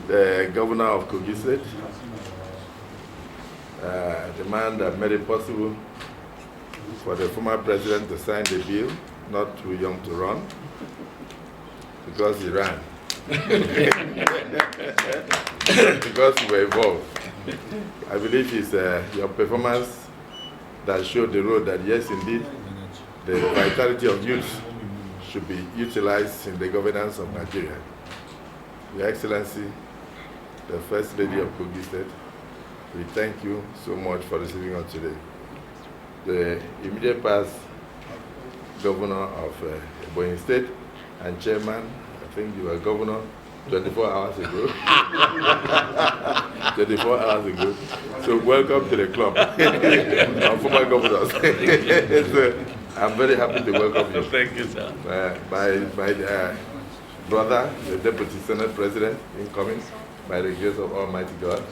the governor of Kogi State, the man that made it possible for the former president to sign the bill, not too young to run, because he ran. Because you were involved. I believe it's your performance that showed the road that yes, indeed, the vitality of youth should be utilized in the governance of Nigeria. Your Excellency, the First Lady of Kogi State, we thank you so much for receiving us today. The immediate past governor of Ebonyi State and chairman, I think you were governor 24 hours ago. 24 hours ago. So welcome to the club. Our former governors. So I'm very happy to welcome you. Thank you, sir. My brother, the Deputy Senate President, incoming, by the grace of Almighty God.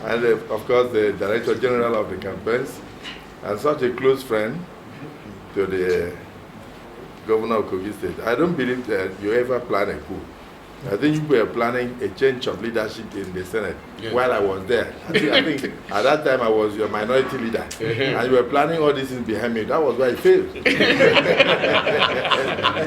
And of course, the Director General of the campaigns, and such a close friend to the Governor of Kogi State. I don't believe that you ever plan a coup. I think you were planning a change of leadership in the Senate while I was there. I think at that time I was your minority leader. And you were planning all these things behind me. That was why it failed.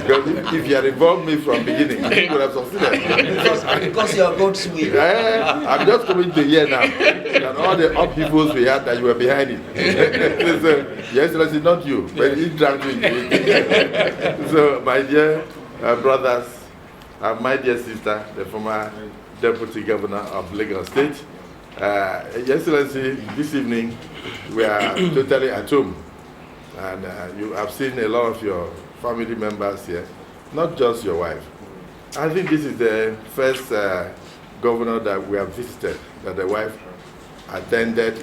Because if you had involved me from the beginning, I would have succeeded. Because you are God's will. I'm just coming to hear now. And all the upheavals we had that you were behind it. So, Your Excellency, not you, but he dragged me. So, my dear brothers, my dear sister, the former Deputy Governor of Lagos State, Your Excellency, this evening we are totally at home, and you have seen a lot of your family members here, not just your wife. I think this is the first governor that we have visited, that the wife attended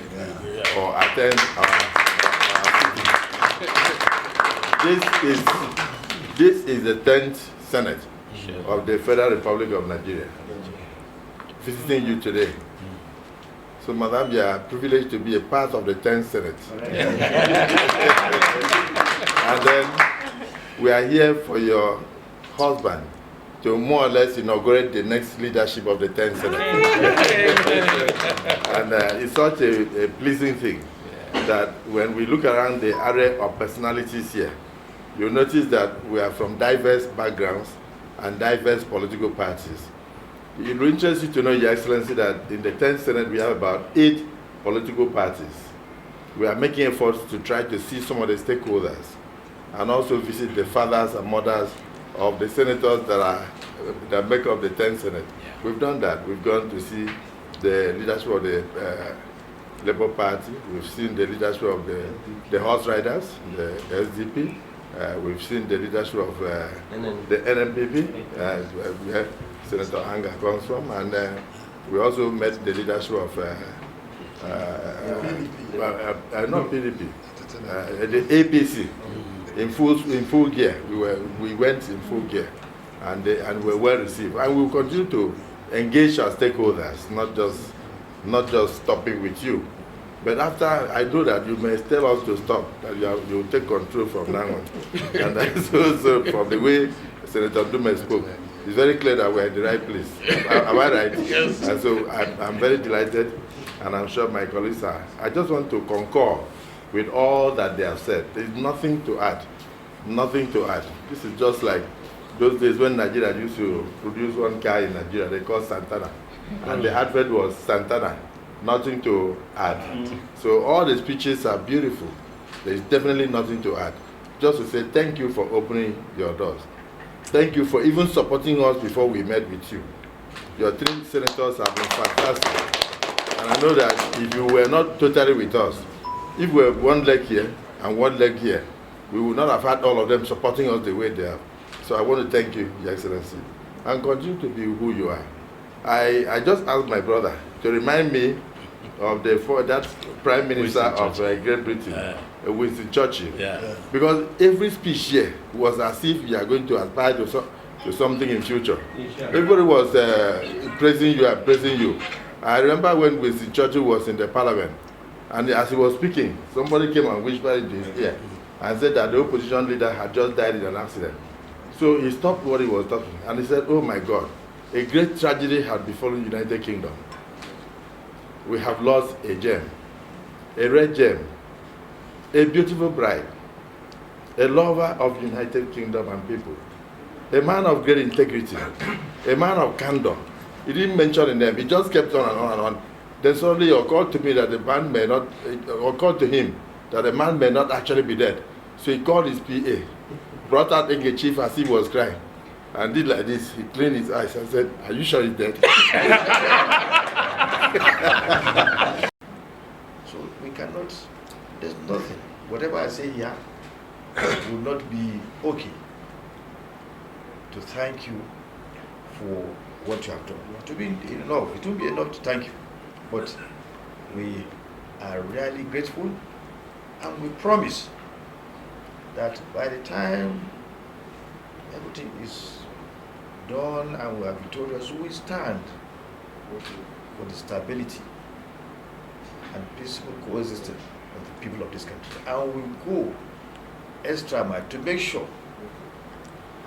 or attend our This is the 10th Senate of the Federal Republic of Nigeria, visiting you today. So, Madam, you are privileged to be a part of the 10th Senate. And then we are here for your husband to more or less inaugurate the next leadership of the 10th Senate. And it's such a pleasing thing that when we look around the array of personalities here, you'll notice that we are from diverse backgrounds and diverse political parties. It will interest you to know, Your Excellency, that in the 10th Senate we have about 8 political parties. We are making efforts to try to see some of the stakeholders and also visit the fathers and mothers of the senators that make up the 10th Senate. We've done that. We've gone to see the leadership of the Labour Party. We've seen the leadership of the horse riders, the SDP. We've seen the leadership of the NMPP, where Senator Anga comes from, and we also met the leadership of not PDP, the APC in full gear. We went in full gear, and we were well received. And we will continue to engage our stakeholders, not just stopping with you. But after I do that, you may tell us to stop, that you will take control from now on. And so from the way Senator Dume spoke, it's very clear that we're in the right place. Am I right? Yes. And so I'm very delighted, and I'm sure my colleagues are. I just want to concur with all that they have said. There's nothing to add. Nothing to add. This is just like those days when Nigeria used to produce one car in Nigeria, they called Santana. And the advert was Santana. Nothing to add. So all the speeches are beautiful. There is definitely nothing to add. Just to say thank you for opening your doors. Thank you for even supporting us before we met with you. Your 3 senators have been fantastic. And I know that if you were not totally with us, if we were one leg here and one leg here, we would not have had all of them supporting us the way they have. So I want to thank you, Your Excellency, and continue to be who you are. I just asked my brother to remind me of that Prime Minister of Great Britain, Winston Churchill. Because every speech here was as if you are going to aspire to something in future. Everybody was praising you and praising you. I remember when Winston Churchill was in the Parliament, and as he was speaking, somebody came and whispered in his ear and said that the opposition leader had just died in an accident. So he stopped what he was talking, and he said, "Oh my God, A great tragedy had befallen United Kingdom. We have lost a gem, a red gem, a beautiful bride, a lover of United Kingdom and people, a man of great integrity, a man of candor. He didn't mention a name, he just kept on and on and on. Then suddenly it occurred to me that the man may not, it occurred to him that the man may not actually be dead. So he called his PA, brought out a chief as he was crying, and did like this. He cleaned his eyes and said, "Are you sure he's dead?" So we cannot, there's nothing. Whatever I say here will not be okay to thank you for what you have done. To be enough, it won't be enough to thank you. But we are really grateful, and we promise that by the time everything is done and we are victorious, we stand for the stability and peaceful coexistence of the people of this country. And we go extra mile to make sure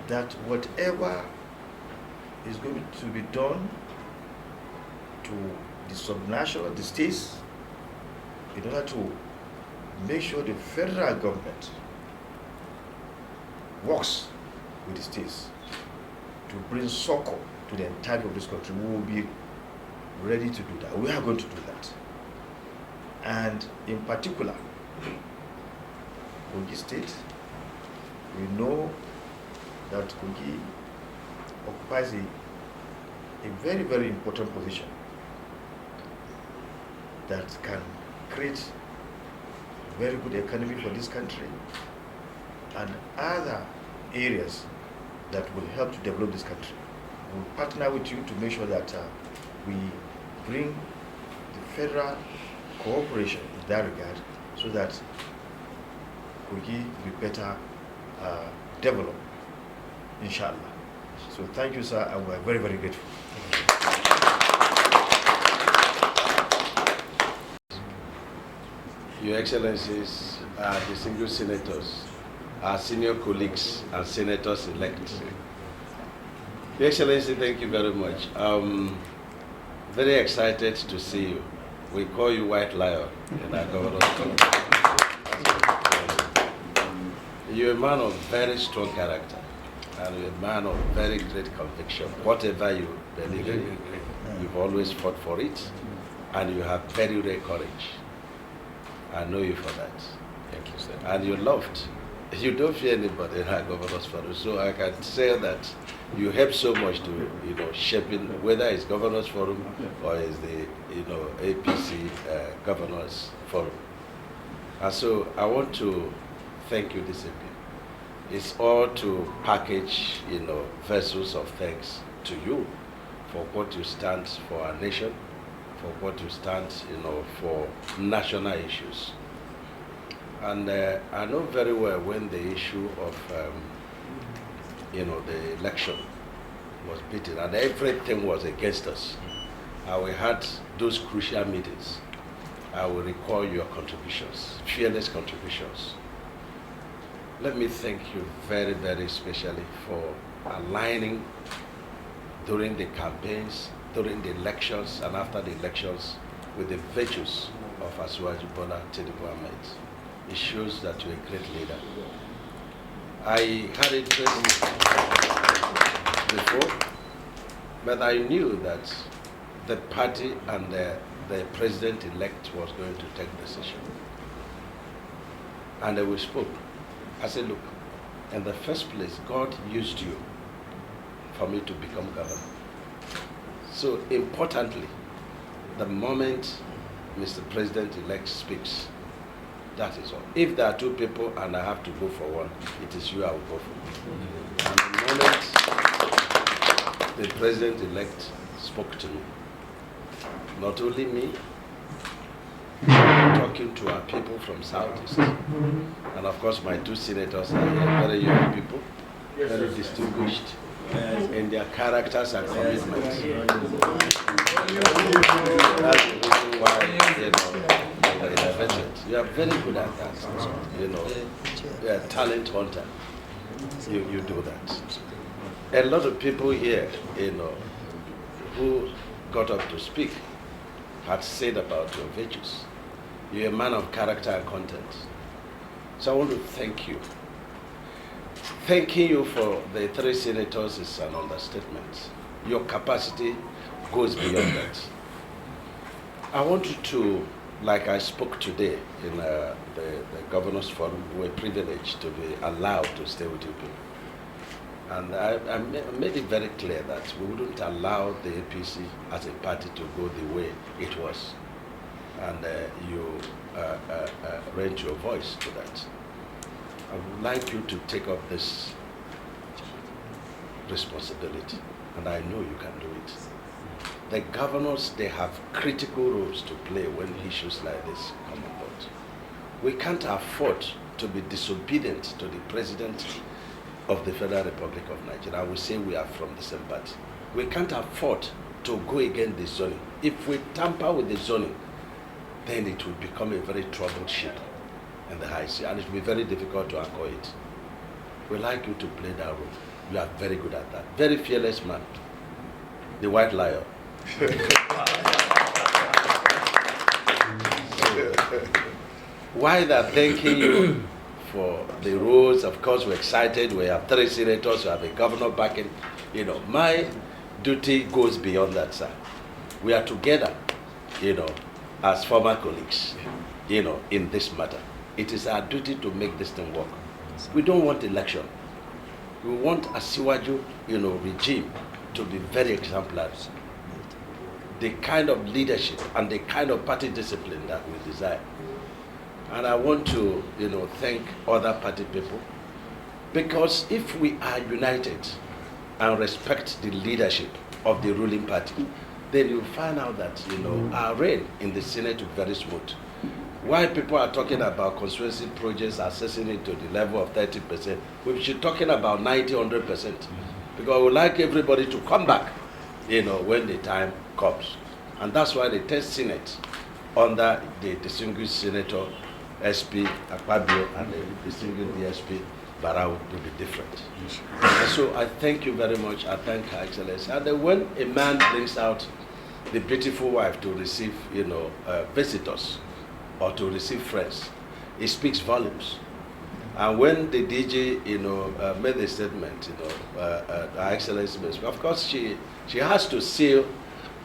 that whatever is going to be done to the subnational, the states, in order to make sure the federal government works with the states to bring succor to the entirety of this country. We will be ready to do that. We are going to do that. And in particular, Kogi State, we know that Kogi occupies a very, very important position that can create very good economy for this country and other areas that will help to develop this country. We'll partner with you to make sure that we bring the federal cooperation in that regard so that Kogi will be better developed, inshallah. So thank you, sir, and we're very, very grateful. Your Excellencies, distinguished senators, our senior colleagues and senators-elect. Your Excellency, thank you very much. Very excited to see you. We call you White Lion in our governor's college. You're a man of very strong character and you're a man of very great conviction. Whatever you believe in, you've always fought for it and you have very rare courage. I know you for that. Thank you, sir. And you're loved. You don't fear anybody in our governor's forum. So I can say that you help so much to, shaping whether it's governor's forum or it's the, APC governors forum. And so I want to thank you this evening. It's all to package, vessels of thanks to you for what you stand for our nation, for what you stand, for national issues. And I know very well when the issue of, the election was beaten and everything was against us. We had those crucial meetings. I will recall your contributions, fearless contributions. Let me thank you very, very specially for aligning during the campaigns, during the elections, and after the elections with the virtues of Asiwaju Bola Tinubu Ahmed. It shows that you're a great leader. I had it before, but I knew that the party and the president-elect was going to take decision. And we spoke. I said, look, in the first place, God used you for me to become governor. So importantly, the moment Mr. President-elect speaks, that is all. If there are two people and I have to go for one, it is you I will go for. And the moment the President-elect spoke to me, not only me, talking to our people from Southeast, and of course my two senators are here, very young people, very distinguished in their characters and commitments. That's the reason why, you are very good at that. You are a talent hunter. You do that. A lot of people here, who got up to speak had said about your virtues. You're a man of character and content. So I want to thank you. Thanking you for the 3 senators is an understatement. Your capacity goes beyond that. I want you to, like I spoke today in the Governors Forum, we were privileged to be allowed to stay with you people. And I made it very clear that we wouldn't allow the APC as a party to go the way it was. And you raised your voice to that. I would like you to take up this responsibility, and I know you can do it. The governors, they have critical roles to play when issues like this come about. We can't afford to be disobedient to the President of the Federal Republic of Nigeria. I will say we are from the same party. We can't afford to go against the zoning. If we tamper with the zoning, then it will become a very troubled ship in the high sea, and it will be very difficult to anchor it. We'd like you to play that role. You are very good at that. Very fearless man. The white lion. Why they're thanking you for the roads, of course we're excited. We have 3 senators, we have a governor backing. You know, my duty goes beyond that, sir. We are together, you know, as former colleagues, you know, in this matter. It is our duty to make this thing work. We don't want election. We want a Siwaju, you know, regime to be very exemplary. The kind of leadership and the kind of party discipline that we desire. And I want to, you know, thank other party people, because if we are united and respect the leadership of the ruling party, then you'll find out that, you know, our reign in the Senate is very smooth. Why people are talking about constituency projects, assessing it to the level of 30%, we should be talking about 90, 100%. Because we would like everybody to come back, you know, when the time comes. And that's why the 10th Senate, under the distinguished Senator SP Akpabio and the distinguished DSP Barau, will be different. And so I thank you very much. I thank Her Excellency. And then when a man brings out the beautiful wife to receive, you know, visitors or to receive friends, it speaks volumes. And when the DG, you know, made the statement, you know, Her Excellency, of course she has to seal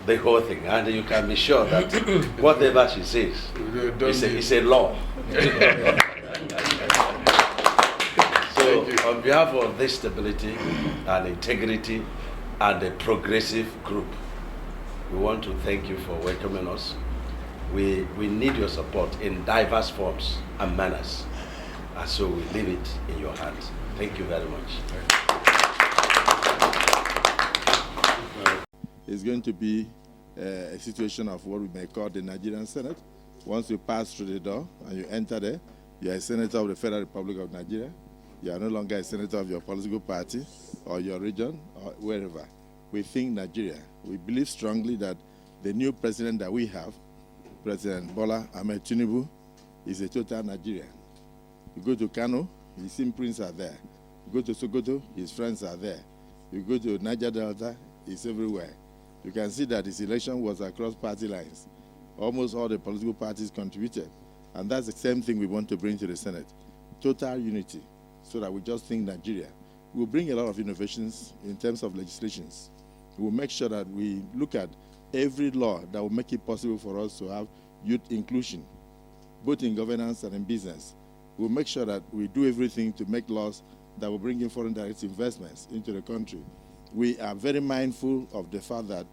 the whole thing, and you can be sure that whatever she says is a law. So on behalf of this stability and integrity and the progressive group, we want to thank you for welcoming us. We need your support in diverse forms and manners. And so we leave it in your hands. Thank you very much. It's going to be a situation of what we may call the Nigerian Senate. Once you pass through the door and you enter there, you are a senator of the Federal Republic of Nigeria. You are no longer a senator of your political party or your region or wherever. We think Nigeria. We believe strongly that the new president that we have, President Bola Ahmed Tinubu, is a total Nigerian. You go to Kano, his imprints are there. You go to Sokoto, his friends are there. You go to Niger Delta, he's everywhere. You can see that his election was across party lines. Almost all the political parties contributed. And that's the same thing we want to bring to the Senate. Total unity, so that we just think Nigeria. We'll bring a lot of innovations in terms of legislations. We'll make sure that we look at every law that will make it possible for us to have youth inclusion, both in governance and in business. We'll make sure that we do everything to make laws that will bring in foreign direct investments into the country. We are very mindful of the fact that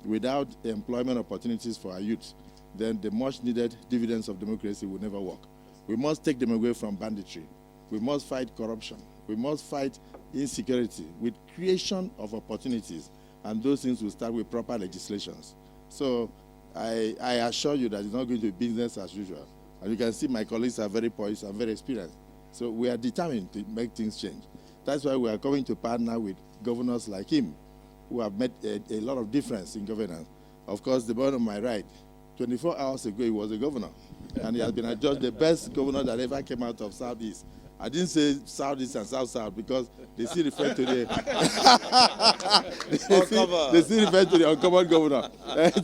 without employment opportunities for our youth, then the much needed dividends of democracy will never work. We must take them away from banditry. We must fight corruption. We must fight insecurity with creation of opportunities, and those things will start with proper legislations. So I assure you that it's not going to be business as usual. And you can see my colleagues are very poised and very experienced. So we are determined to make things change. That's why we are going to partner with governors like him, who have made a lot of difference in governance. Of course, the one on my right, 24 hours ago, he was a governor. And he has been adjudged the best governor that ever came out of Southeast. I didn't say Southeast and South because they still refer to the they still refer to the uncommon governor.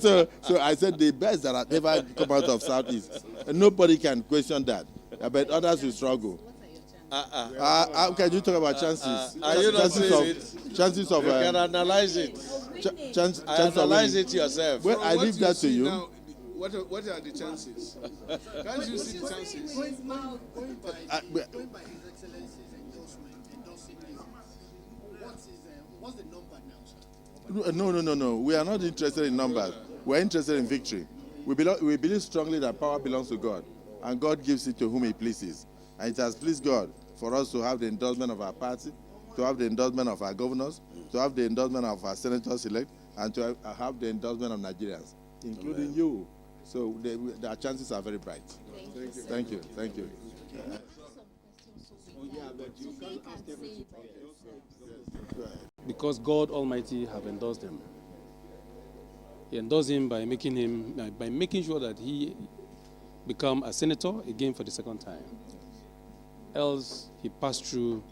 So I said the best that have ever come out of Southeast. And nobody can question that. But others will struggle. How can you talk about chances? Chances of you can analyze it. Analyze it yourself. Well, I leave that to you. Now, what are the chances? Can't you see the chances? Going by His Excellency's endorsing him, what's the number now, sir? No. We are not interested in numbers. We're interested in victory. We believe strongly that power belongs to God, and God gives it to whom He pleases. And it has pleased God for us to have the endorsement of our party, to have the endorsement of our governors, to have the endorsement of our senators elect, and to have the endorsement of Nigerians, including you. So our chances are very bright. Thank you. Because God Almighty have endorsed him. He endorsed him by making sure that he become a senator again for the second time. Else he passed through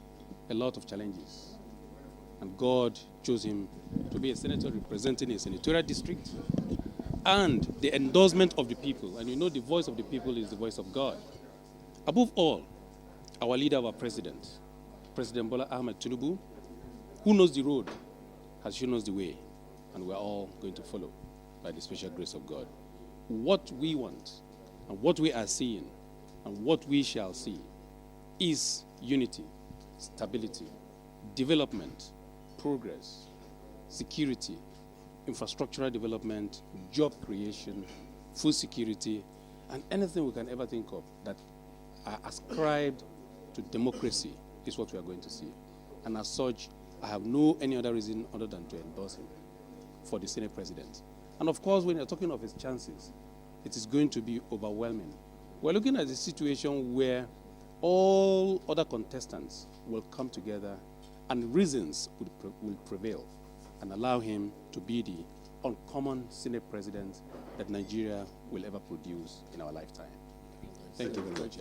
a lot of challenges. And God chose him to be a senator representing a senatorial district and the endorsement of the people. And you know the voice of the people is the voice of God. Above all, our leader, our president, President Bola Ahmed Tinubu, who knows the road, has shown us the way, and we're all going to follow by the special grace of God. What we want, and what we are seeing, and what we shall see is unity, stability, development, progress, security, infrastructural development, job creation, food security, and anything we can ever think of that are ascribed to democracy is what we are going to see. And as such, I have no any other reason other than to endorse him for the Senate President. And of course, when you're talking of his chances, it is going to be overwhelming. We're looking at a situation where all other contestants will come together and reasons will prevail and allow him to be the uncommon Senate President that Nigeria will ever produce in our lifetime. Thank you very much.